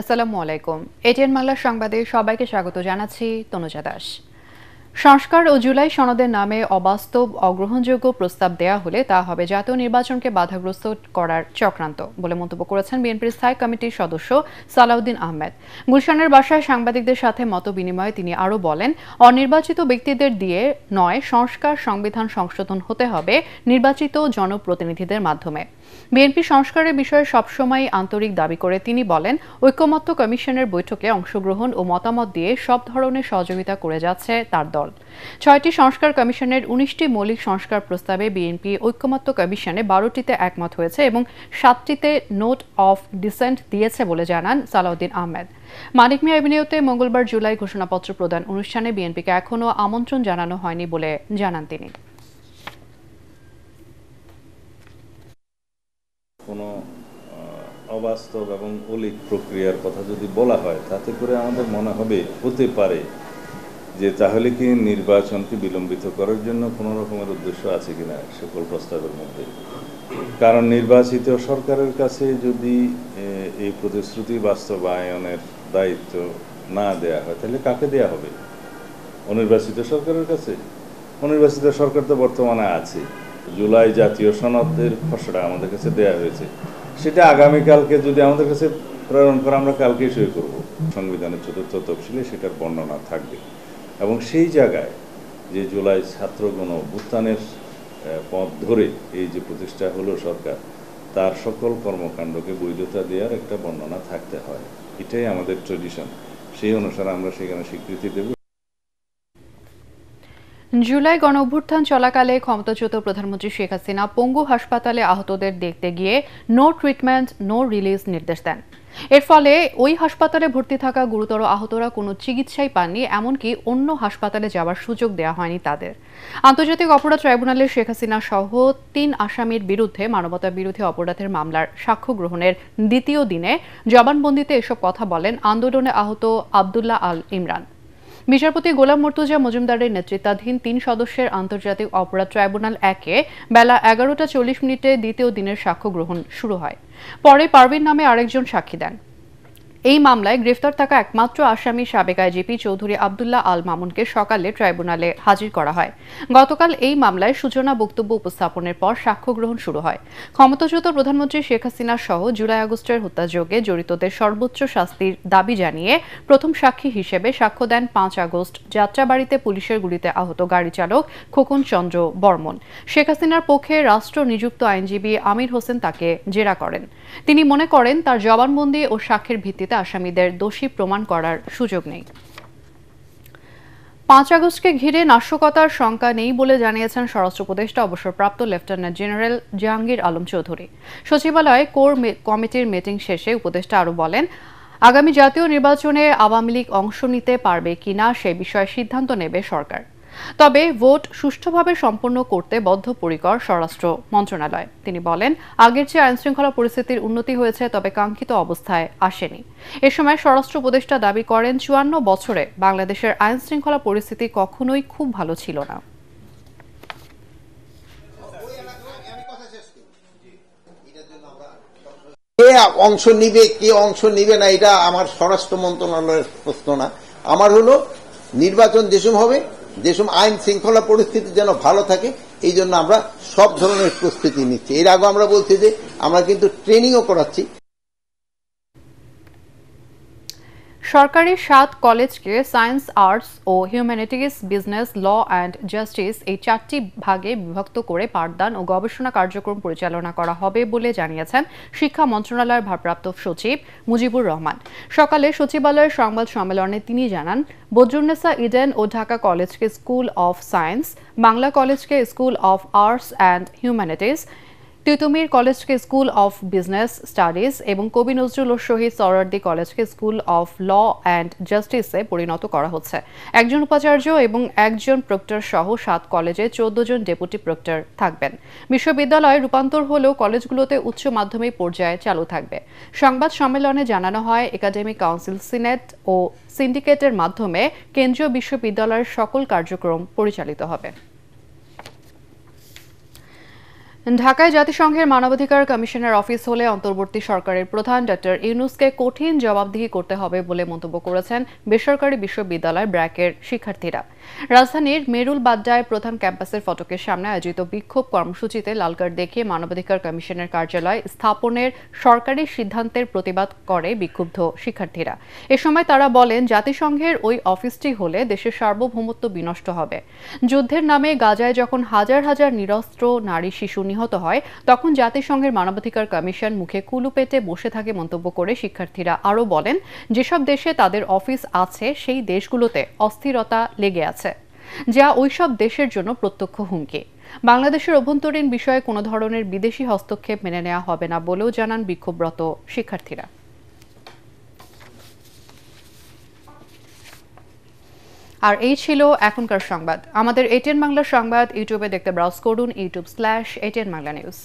আসসালামু আলাইকুম। এটিএন বাংলার সংবাদে সবাইকে স্বাগত জানাচ্ছি তনুজা দাস। সংস্কার ও জুলাই সনদের নামে অবাস্তব অগ্রহণযোগ্য প্রস্তাব দেয়া হলে তা হবে জাতীয় নির্বাচনকে বাধাগ্রস্ত করার চক্রান্ত বলে মন্তব্য করেছেন বিএনপির স্থায়ী কমিটির সদস্য সালাউদ্দিন আহমেদ। গুলশানের বাসায় সাংবাদিকদের সাথে মত বিনিময়ে তিনি আরও বলেন, অনির্বাচিত ব্যক্তিদের দিয়ে নয়, সংস্কার সংবিধান সংশোধন হতে হবে নির্বাচিত জনপ্রতিনিধিদের মাধ্যমে। বিএনপি সংস্কারের বিষয়ে সবসময় আন্তরিক দাবি করে তিনি বলেন, ঐকমত্য কমিশনের বৈঠকে অংশগ্রহণ ও মতামত দিয়ে সব ধরনের সহযোগিতা করে যাচ্ছে তার দল। ৬টি সংস্কার কমিশনের ১৯টি মৌলিক সংস্কার প্রস্তাবে বিএনপি ঐকমত্য কমিশনে ১২টিতে একমত হয়েছে এবং ৭টিতে নোট অফ ডিসেন্ট দিয়েছে বলে জানান সালাউদ্দিন আহমেদ। মানিক মিয়া এভিনিউতে মঙ্গলবার জুলাই ঘোষণাপত্র প্রদান অনুষ্ঠানে বিএনপিকে এখনও আমন্ত্রণ জানানো হয়নি বলে জানান তিনি। কোনো অবাস্তব এবং অলীক প্রক্রিয়ার কথা যদি বলা হয় তাতে করে আমাদের মনে হবে হতে পারে যে তাহলে কি নির্বাচনকে বিলম্বিত করার জন্য কোনো রকমের উদ্দেশ্য আছে কিনা সকল প্রস্তাবের মধ্যে। কারণ নির্বাচিত সরকারের কাছে যদি এই প্রতিশ্রুতি বাস্তবায়নের দায়িত্ব না দেয়া হয় তাহলে কাকে দেয়া হবে? অনির্বাচিত সরকারের কাছে। অনির্বাচিত সরকার তো বর্তমানে আছে। জুলাই জাতীয় সনদের খসড়া আমাদের কাছে দেয়া হয়েছে, সেটা আগামীকালকে যদি আমাদের কাছে প্রেরণ করে আমরা কালকেই সই করব। সংবিধানের ৪র্থ তফসিলে সেটার বর্ণনা থাকবে এবং সেই জায়গায় যে জুলাই ছাত্র গণ অভ্যুত্থানের পথ ধরে এই যে প্রতিষ্ঠা হলো সরকার, তার সকল কর্মকাণ্ডকে বৈধতা দেওয়ার একটা বর্ণনা থাকতে হয়। এটাই আমাদের ট্রেডিশন, সেই অনুসারে আমরা সেখানে স্বীকৃতি দেব। জুলাই গণঅভ্যুত্থান চলাকালে ক্ষমতাচ্যুত প্রধানমন্ত্রী শেখ হাসিনা পঙ্গু হাসপাতালে আহতদের দেখতে গিয়ে নো ট্রিটমেন্ট নো রিলিজ নির্দেশ দেন। এর ফলে ওই হাসপাতালে ভর্তি থাকা গুরুতর আহতরা কোনো চিকিৎসাই পাননি, এমনকি অন্য হাসপাতালে যাওয়ার সুযোগ দেওয়া হয়নি তাদের। আন্তর্জাতিক অপরাধ ট্রাইব্যুনালে শেখ হাসিনা সহ ৩ আসামির বিরুদ্ধে মানবতা বিরোধী অপরাধের মামলার সাক্ষ্য গ্রহণের দ্বিতীয় দিনে জবানবন্দিতে এসব কথা বলেন আন্দোলনে আহত আবদুল্লাহ আল ইমরান। বিচারপতি গোলাম মর্তুজা মজুমদারের নেতৃত্বাধীন ৩ সদস্যের আন্তর্জাতিক অপরাধ ট্রাইব্যুনাল ১-এ বেলা ১১টা ৪০ দ্বিতীয় দিনের সাক্ষ্য গ্রহণ শুরু হয়। পরে পারভিন নামে আরেকজন সাক্ষী দেন। এই মামলায় গ্রেফতার থাকা একমাত্র আসামি সাবেক আইজিপি চৌধুরী আবদুল্লাহ আল মামুনকে সকালে ট্রাইব্যুনালে হাজির করা হয়। গতকাল এই মামলায় সূচনা বক্তব্য উপস্থাপনের পর সাক্ষ্য গ্রহণ শুরু হয়। ক্ষমতাচ্যুত প্রধানমন্ত্রী শেখ হাসিনা সহ জুলাই আগস্টের হত্যাযজ্ঞে জড়িতদের সর্বোচ্চ শাস্তির দাবি জানিয়ে প্রথম সাক্ষী হিসেবে সাক্ষ্য দেন ৫ আগস্ট যাত্রাবাড়িতে পুলিশের গুলিতে আহত গাড়ি চালক খোকন চন্দ্র বর্মন। শেখ হাসিনার পক্ষে রাষ্ট্র নিযুক্ত আইনজীবী আমির হোসেন তাকে জেরা করেন। তিনি মনে করেন তার জবানবন্দি ও সাক্ষ্যের ভিত্তিতে আসামিদের দোষী প্রমাণ করার সুযোগ নেই। ৫ আগস্টকে ঘিরে নাশকতার শঙ্কা নেই বলে জানিয়েছেন স্বরাষ্ট্র উপদেষ্টা অবসরপ্রাপ্ত লেফটেন্যান্ট জেনারেল জাহাঙ্গীর আলম চৌধুরী। সচিবালয়ে কোর কমিটির মিটিং শেষে উপদেষ্টা আরও বলেন, আগামী জাতীয় নির্বাচনে আওয়ামী লীগ অংশ নিতে পারবে কিনা সে বিষয়ে সিদ্ধান্ত নেবে সরকার। তবে ভোট সুষ্ঠুভাবে সম্পন্ন করতে বদ্ধপরিকর স্বরাষ্ট্র মন্ত্রণালয়। তিনি বলেন, আগের চেয়ে আইনশৃঙ্খলা পরিস্থিতির উন্নতি হয়েছে, তবে কাঙ্ক্ষিত অবস্থায় আসেনি। এ সময় স্বরাষ্ট্র উপদেষ্টা দাবি করেন, ৫৪ বছরে বাংলাদেশের আইনশৃঙ্খলা পরিস্থিতি কখনোই খুব ভালো ছিল না। কে অংশ নিবে কে অংশ নিবে না এটা আমার স্বরাষ্ট্র মন্ত্রণালয়ের প্রশ্ন না। আমার হলো নির্বাচন যেসব হবে, যেসব আইন শৃঙ্খলা পরিস্থিতি যেন ভালো থাকে, এই জন্য আমরা সব ধরনের প্রস্তুতি নিচ্ছি। এর আগে আমরা বলছি যে আমরা কিন্তু ট্রেনিংও করাচ্ছি। সরকারি ৭ কলেজকে সায়েন্স, আর্টস ও humanities, business, law and justice এই 4টি ভাগে বিভক্ত করে পাঠদান ও গবেষণা কার্যক্রম পরিচালনা করা হবে বলে জানিয়েছেন শিক্ষা মন্ত্রণালয়ের ভারপ্রাপ্ত সচিব মুজিবুর রহমান। সকালে সচিবালয়ের সংবাদ সম্মেলনে তিনি জানান, বদরুন্নেসা ইডেন ও ঢাকা কলেজকে স্কুল অফ সায়েন্স, বাংলা কলেজকে school of arts and humanities, Titumir কলেজকে স্কুল অফ বিজনেস স্টাডিজ এবং কবি নজরুল ও শহীদ সোহরাওয়ার্দী কলেজকে স্কুল অফ ল অ্যান্ড জাস্টিসে পরিণত করা হচ্ছে। একজন উপাচার্য এবং একজন প্রক্টর সহ 7 কলেজে 14 জন ডেপুটি প্রক্টর থাকবেন। বিশ্ববিদ্যালয়ে রূপান্তর হলেও কলেজগুলোতে উচ্চ মাধ্যমিক পর্যায়ে চালু থাকবে। সংবাদ সম্মেলনে জানানো হয়, একাডেমিক কাউন্সিল, সিনেট ও সিন্ডিকেটের মাধ্যমে কেন্দ্রীয় বিশ্ববিদ্যালয়ের সকল কার্যক্রম পরিচালিত হবে। ঢাকায় জাতিসংঘের মানবাধিকার কমিশনের অফিস হলে অন্তর্বর্তী সরকারের প্রধান ডক্টর ইউনূসকে কঠিন জবাবদিহি করতে হবে বলে মন্তব্য করেছেন বেসরকারি বিশ্ববিদ্যালয় ব্র্যাকের শিক্ষার্থীরা। রাজধানীর মেরুল বাড্ডায় প্রধান ক্যাম্পাসের ফটকের সামনে আয়োজিত বিক্ষোভ কর্মসূচিতে লাল কার্ড দেখিয়ে মানবাধিকার কমিশনের কার্যালয় স্থাপনের সরকারি সিদ্ধান্তের প্রতিবাদ করে বিক্ষুব্ধ শিক্ষার্থীরা। এ সময় তারা বলেন, জাতিসংঘের ওই অফিসটি হলে দেশের সার্বভৌমত্ব বিনষ্ট হবে। যুদ্ধের নামে গাজায় যখন হাজার হাজার নিরস্ত্র নারী শিশু নিহত হয়, তখন জাতিসংঘের মানবাধিকার কমিশন মুখে কুলু পেতে বসে থাকে মন্তব্য করে শিক্ষার্থীরা আরও বলেন, যেসব দেশে তাদের অফিস আছে সেই দেশগুলোতে অস্থিরতা লেগে আছে, যা ওইসব দেশের জন্য প্রত্যক্ষ হুমকি। বাংলাদেশের অভ্যন্তরীণ বিষয়ে কোনো ধরনের বিদেশি হস্তক্ষেপ মেনে নেওয়া হবে না বলেও জানান বিক্ষোভরত শিক্ষার্থীরা। আর এই ছিল এখনকার সংবাদ। আমাদের ATN বাংলা সংবাদ ইউটিউবে দেখতে ব্রাউজ করুন youtube/ATN Bangla News।